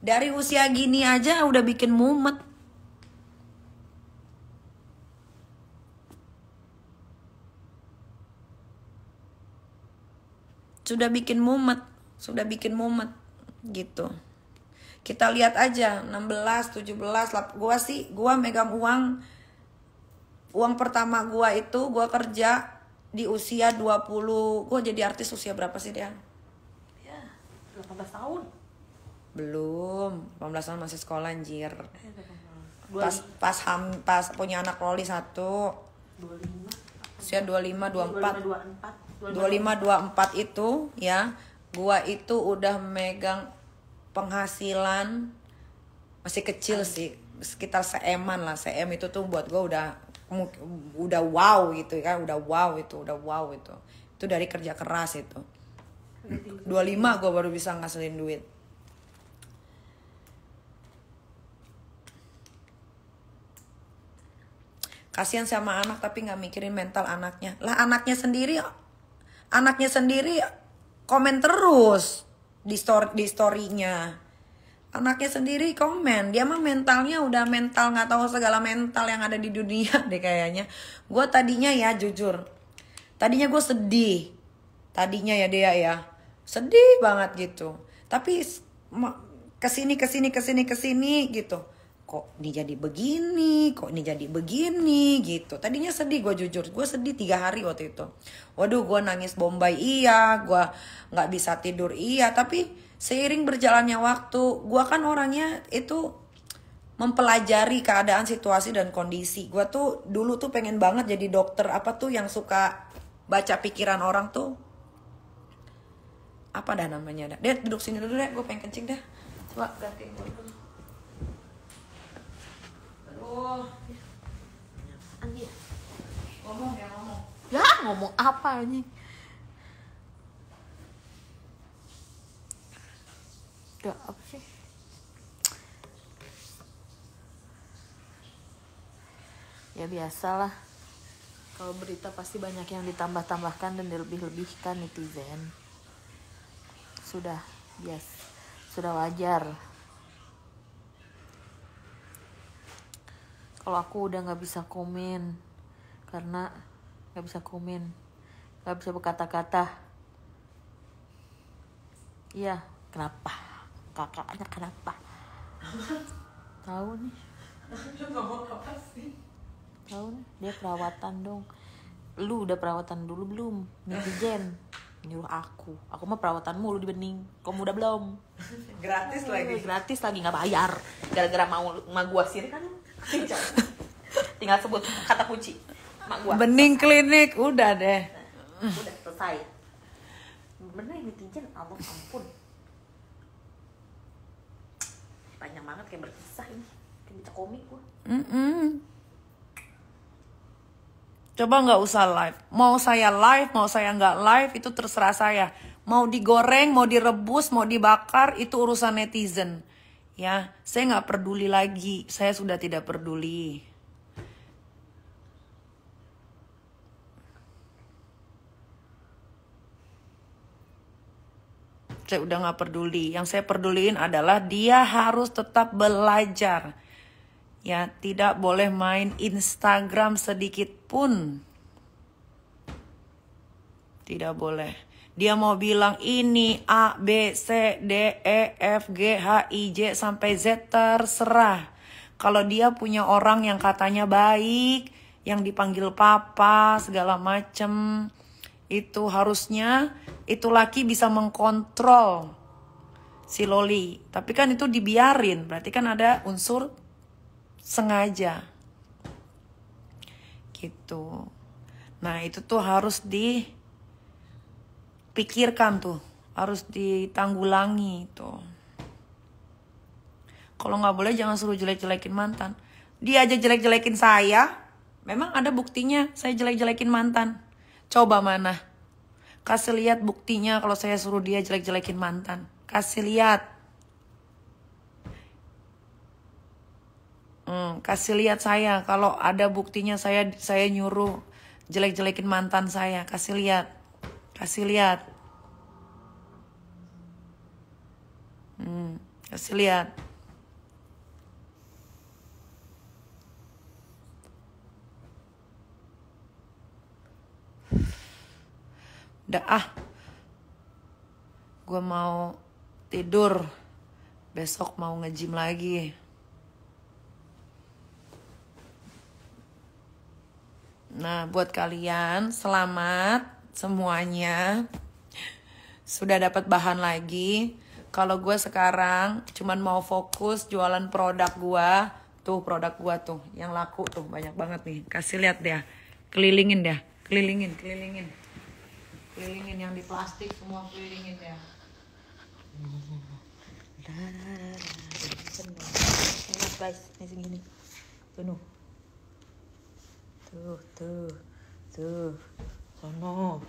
Dari usia gini aja udah bikin mumet. Sudah bikin mumet gitu. Kita lihat aja 16, 17, gua megang uang pertama gua itu gua kerja di usia 20. Gua jadi artis usia berapa sih dia? Ya, 18 tahun. Belum, 18 tahun masih sekolah anjir. 25. Pas punya anak loli 1. 25. Usia 25, 24. 25, 24 itu ya, gua itu udah megang penghasilan masih kecil sih, sekitar seeman lah. Seem itu tuh buat gua udah wow gitu kan, udah wow itu. Itu dari kerja keras itu. 25 gue baru bisa ngasilin duit. Kasian sama anak tapi nggak mikirin mental anaknya. Lah anaknya sendiri komen terus di story-nya. Anaknya sendiri komen, dia mah mentalnya udah mental, nggak tahu segala mental yang ada di dunia deh kayaknya. Gue tadinya ya jujur, tadinya gue sedih, tadinya ya dia ya sedih banget gitu. Tapi kesini gitu, kok ini jadi begini gitu. Tadinya sedih, gue jujur, gue sedih 3 hari waktu itu. Waduh, gue nangis bombay iya, gue nggak bisa tidur iya. Tapi seiring berjalannya waktu, gue kan orangnya itu mempelajari keadaan, situasi dan kondisi. Gue tuh dulu tuh pengen banget jadi dokter apa tuh yang suka baca pikiran orang tuh. Apa dah namanya dah? Deh duduk sini dulu deh, gue pengen kencing dah. Coba gantiin gue dulu. Aduh. Anjir. Ngomong. Ya ngomong apa ini? Gak apa sih? Ya biasalah. Kalau berita pasti banyak yang ditambah-tambahkan dan dilebih-lebihkan netizen. Sudah wajar. Kalau aku udah nggak bisa komen, karena nggak bisa berkata-kata. Iya, kenapa? Kakaknya kenapa? Tahu nih. Tahu nih, dia perawatan dong. Lu udah perawatan dulu belum? Netizen nyuruh aku mah perawatan mulu di Bening. Kamu udah belum? Gratis lagi nggak bayar. Gara-gara mau emak gua sini kan. Tinggal sebut kata kunci emak gua. Bening klinik udah deh. Udah selesai. Bener netizen, Allah ampun. Panjang banget kayak berkisah ini, kayak baca komik gua. Coba nggak usah live. Mau saya live, mau saya nggak live, itu terserah saya. Mau digoreng, mau direbus, mau dibakar, itu urusan netizen. Ya, saya nggak peduli lagi. Saya sudah tidak peduli. Saya udah nggak peduli. Yang saya peduliin adalah dia harus tetap belajar. Ya, tidak boleh main Instagram sedikit pun. Tidak boleh. Dia mau bilang ini A, B, C, D, E, F, G, H, I, J sampai Z, terserah. Kalau dia punya orang yang katanya baik, yang dipanggil papa, segala macem, itu harusnya itu laki bisa mengkontrol si Loli. Tapi kan itu dibiarin, berarti kan ada unsur sengaja gitu. Nah itu tuh harus dipikirkan tuh, harus ditanggulangi tuh. Kalau nggak boleh jangan suruh jelek-jelekin mantan. Dia aja jelek-jelekin saya, memang ada buktinya saya jelek-jelekin mantan. Coba mana? Kasih lihat buktinya kalau saya suruh dia jelek-jelekin mantan. Kasih lihat. Kasih lihat saya kalau ada buktinya saya nyuruh jelek-jelekin mantan saya. Kasih lihat. Kasih lihat. Kasih lihat. Udah gue mau tidur. Besok mau nge-gym lagi. Nah, buat kalian selamat semuanya. Sudah dapat bahan lagi. Kalau gue sekarang cuman mau fokus jualan produk gue. Tuh produk gue tuh yang laku tuh banyak banget nih. Kasih lihat deh. Kelilingin deh. Kelilingin. Kelilingin yang di plastik semua, kelilingin ya. Guys, ini segini. Penuh. Tuh. Sono.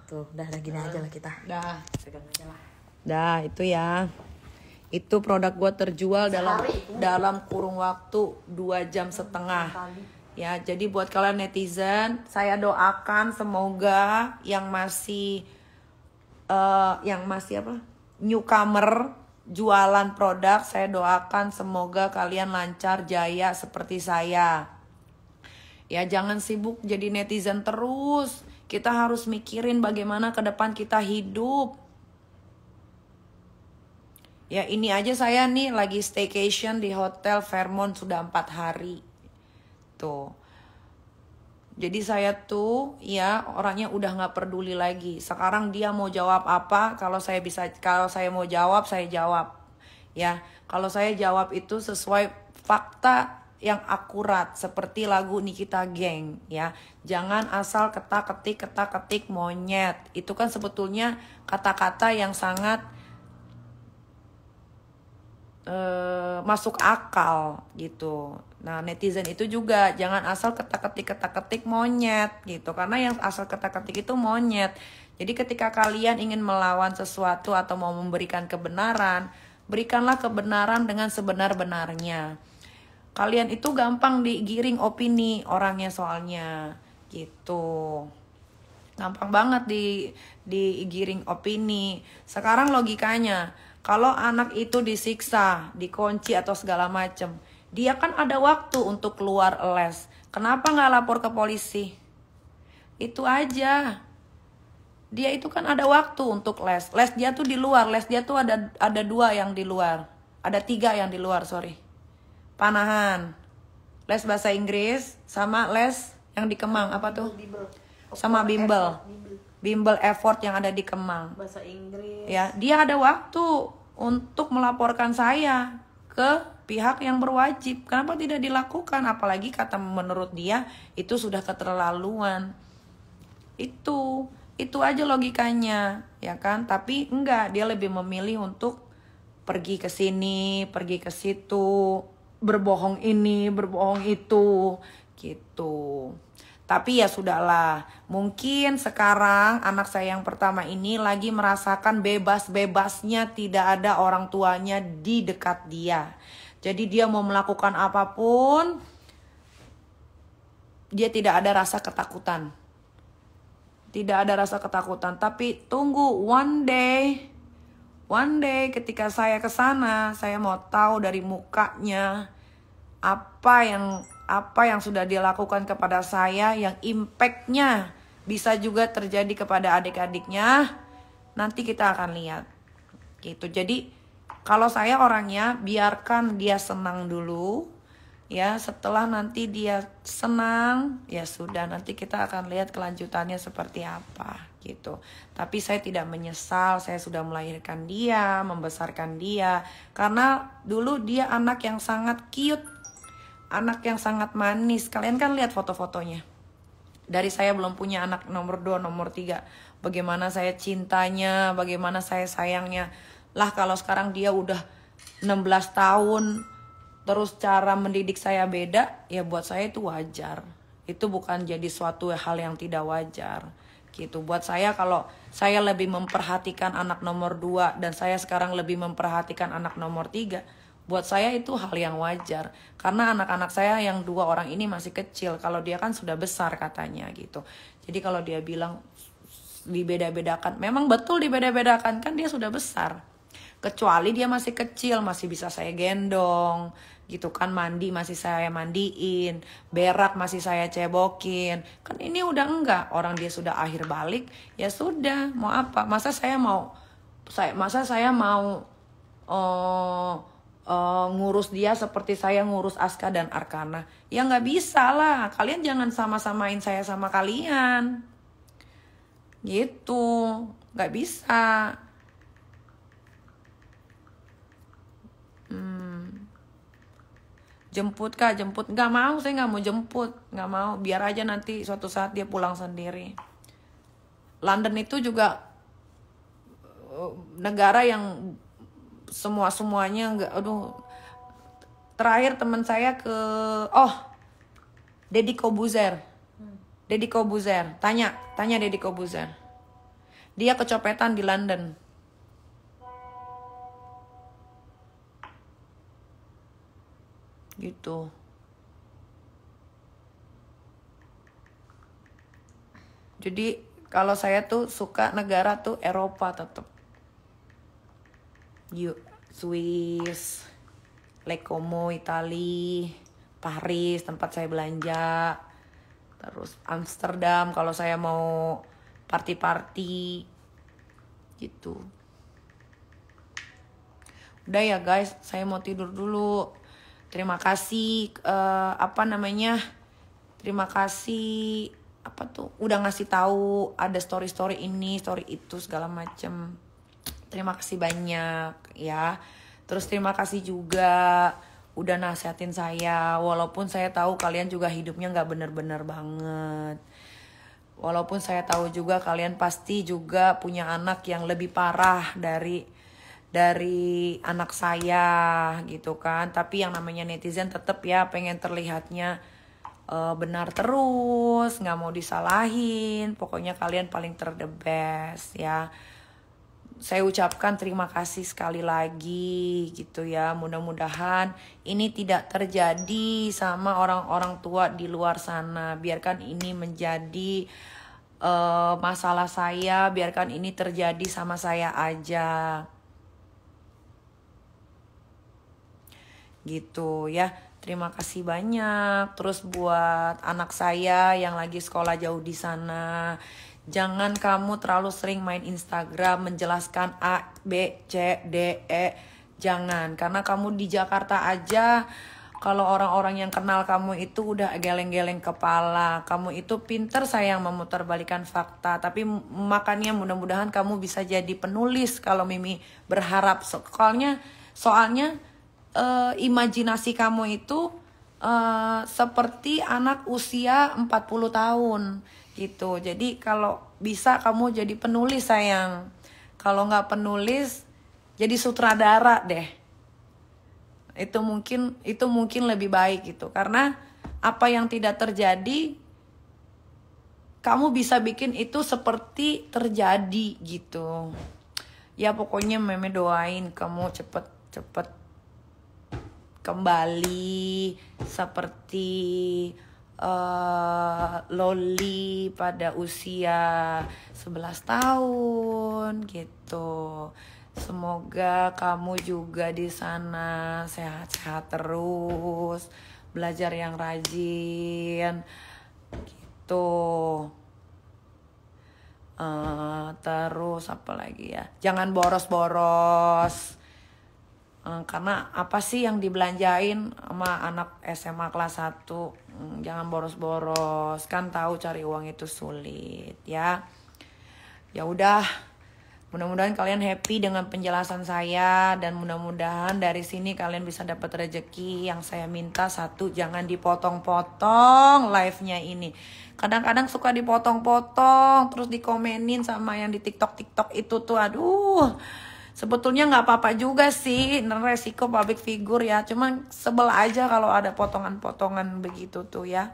tuh udah gini aja lah kita. Dah. Pegang aja lah. Dah, itu ya. Itu produk gue terjual dalam kurung waktu 2,5 jam. Ya, jadi buat kalian netizen, saya doakan semoga yang masih newcomer jualan produk, saya doakan semoga kalian lancar jaya seperti saya. Ya, jangan sibuk jadi netizen terus. Kita harus mikirin bagaimana ke depan kita hidup. Ya, ini aja saya nih lagi staycation di Hotel Fairmont sudah 4 hari. Tuh. Jadi saya tuh ya orangnya udah nggak peduli lagi. Sekarang dia mau jawab apa, kalau saya mau jawab, saya jawab. Ya, kalau saya jawab itu sesuai fakta yang akurat seperti lagu Nikita Geng ya. Jangan asal ketak-ketik monyet. Itu kan sebetulnya kata-kata yang sangat masuk akal gitu. Nah, netizen itu juga jangan asal ketak-ketik monyet gitu. Karena yang asal ketak-ketik itu monyet. Jadi ketika kalian ingin melawan sesuatu atau mau memberikan kebenaran, berikanlah kebenaran dengan sebenar-benarnya. Kalian itu gampang digiring opini orangnya soalnya gitu. Gampang banget digiring opini. Sekarang logikanya, kalau anak itu disiksa, dikunci atau segala macem, dia kan ada waktu untuk keluar les. Kenapa nggak lapor ke polisi? Itu aja. Dia itu kan ada waktu untuk les. Les dia tuh di luar. Les dia tuh ada 2 yang di luar. Ada 3 yang di luar, sorry. Panahan, les bahasa Inggris, sama les yang di Kemang, apa tuh? Sama bimbel effort yang ada di Kemang. Bahasa Inggris. Ya, dia ada waktu untuk melaporkan saya ke pihak yang berwajib. Kenapa tidak dilakukan? Apalagi kata menurut dia itu sudah keterlaluan. Itu aja logikanya, ya kan? Tapi enggak, dia lebih memilih untuk pergi ke sini, pergi ke situ, berbohong ini, berbohong itu, gitu. Tapi ya sudahlah, mungkin sekarang anak saya yang pertama ini lagi merasakan bebas-bebasnya tidak ada orang tuanya di dekat dia. Jadi dia mau melakukan apapun, dia tidak ada rasa ketakutan. Tidak ada rasa ketakutan, tapi tunggu one day ketika saya ke sana, saya mau tahu dari mukanya apa yang sudah dia lakukan kepada saya, yang impactnya bisa juga terjadi kepada adik-adiknya. Nanti kita akan lihat gitu. Jadi kalau saya orangnya biarkan dia senang dulu ya. Setelah nanti dia senang, ya sudah, nanti kita akan lihat kelanjutannya seperti apa gitu. Tapi saya tidak menyesal, saya sudah melahirkan dia, membesarkan dia, karena dulu dia anak yang sangat cute, anak yang sangat manis. Kalian kan lihat foto-fotonya. Dari saya belum punya anak nomor 2, nomor 3, bagaimana saya cintanya, bagaimana saya sayangnya. Lah kalau sekarang dia udah 16 tahun, terus cara mendidik saya beda, ya buat saya itu wajar. Itu bukan jadi suatu hal yang tidak wajar gitu. Buat saya, kalau saya lebih memperhatikan anak nomor 2 dan saya sekarang lebih memperhatikan anak nomor 3, buat saya itu hal yang wajar. Karena anak-anak saya yang 2 orang ini masih kecil, kalau dia kan sudah besar katanya gitu. Jadi kalau dia bilang dibeda-bedakan, memang betul dibeda-bedakan, kan dia sudah besar. Kecuali dia masih kecil, masih bisa saya gendong gitu kan, mandi masih saya mandiin, berak masih saya cebokin. Kan ini udah enggak, orang dia sudah akhir balik, ya sudah, mau apa? Masa saya mau ngurus dia seperti saya ngurus Aska dan Arkana? Ya nggak bisa lah. Kalian jangan sama-samain saya sama kalian gitu, nggak bisa. Jemput kak, jemput, nggak mau, saya nggak mau jemput, nggak mau. Biar aja nanti suatu saat dia pulang sendiri. London itu juga negara yang semuanya nggak, aduh. Terakhir teman saya ke Deddy Kobuzer, tanya Deddy Kobuzer. Dia kecopetan di London. Gitu. Jadi kalau saya tuh suka negara tuh Eropa tetap. Yuk, Swiss, Lake Como, Itali, Paris tempat saya belanja. Terus Amsterdam kalau saya mau party-party gitu. Udah ya guys, saya mau tidur dulu. Terima kasih terima kasih udah ngasih tahu ada story ini, story itu segala macem. Terima kasih banyak ya. Terus terima kasih juga udah nasihatin saya, walaupun saya tahu kalian juga hidupnya nggak bener-bener banget. Walaupun saya tahu juga kalian pasti juga punya anak yang lebih parah dari anak saya gitu kan. Tapi yang namanya netizen tetap ya pengen terlihatnya benar terus, nggak mau disalahin. Pokoknya kalian paling the best ya. Saya ucapkan terima kasih sekali lagi gitu ya. Mudah-mudahan ini tidak terjadi sama orang-orang tua di luar sana. Biarkan ini menjadi masalah saya, biarkan ini terjadi sama saya aja. Gitu ya. Terima kasih banyak. Terus buat anak saya yang lagi sekolah jauh di sana, jangan kamu terlalu sering main Instagram menjelaskan A, B, C, D, E. Jangan, karena kamu di Jakarta aja, kalau orang-orang yang kenal kamu itu udah geleng-geleng kepala. Kamu itu pinter sayang memutarbalikan fakta. Tapi makanya mudah-mudahan kamu bisa jadi penulis kalau Mimi berharap. Soalnya imajinasi kamu itu seperti anak usia 40 tahun gitu. Jadi kalau bisa kamu jadi penulis sayang. Kalau nggak penulis jadi sutradara deh. Itu mungkin lebih baik gitu. Karena apa yang tidak terjadi kamu bisa bikin itu seperti terjadi gitu. Ya pokoknya Meme doain kamu cepet kembali seperti Loli pada usia 11 tahun gitu. Semoga kamu juga di sana sehat-sehat terus, belajar yang rajin gitu. Terus apa lagi ya? Jangan boros-boros. Karena apa sih yang dibelanjain sama anak SMA kelas 1? Jangan boros-boros, kan tahu cari uang itu sulit ya. Ya udah, mudah-mudahan kalian happy dengan penjelasan saya, dan mudah-mudahan dari sini kalian bisa dapat rezeki. Yang saya minta satu, jangan dipotong-potong live-nya ini. Kadang-kadang suka dipotong-potong terus dikomenin sama yang di TikTok itu tuh, aduh. Sebetulnya nggak apa-apa juga sih, resiko public figure ya. Cuman sebel aja kalau ada potongan-potongan begitu tuh ya.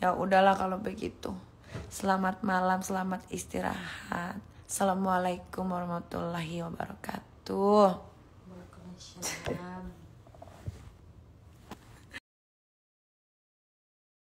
Ya udahlah kalau begitu. Selamat malam, selamat istirahat. Assalamualaikum warahmatullahi wabarakatuh. Waalaikumsalam.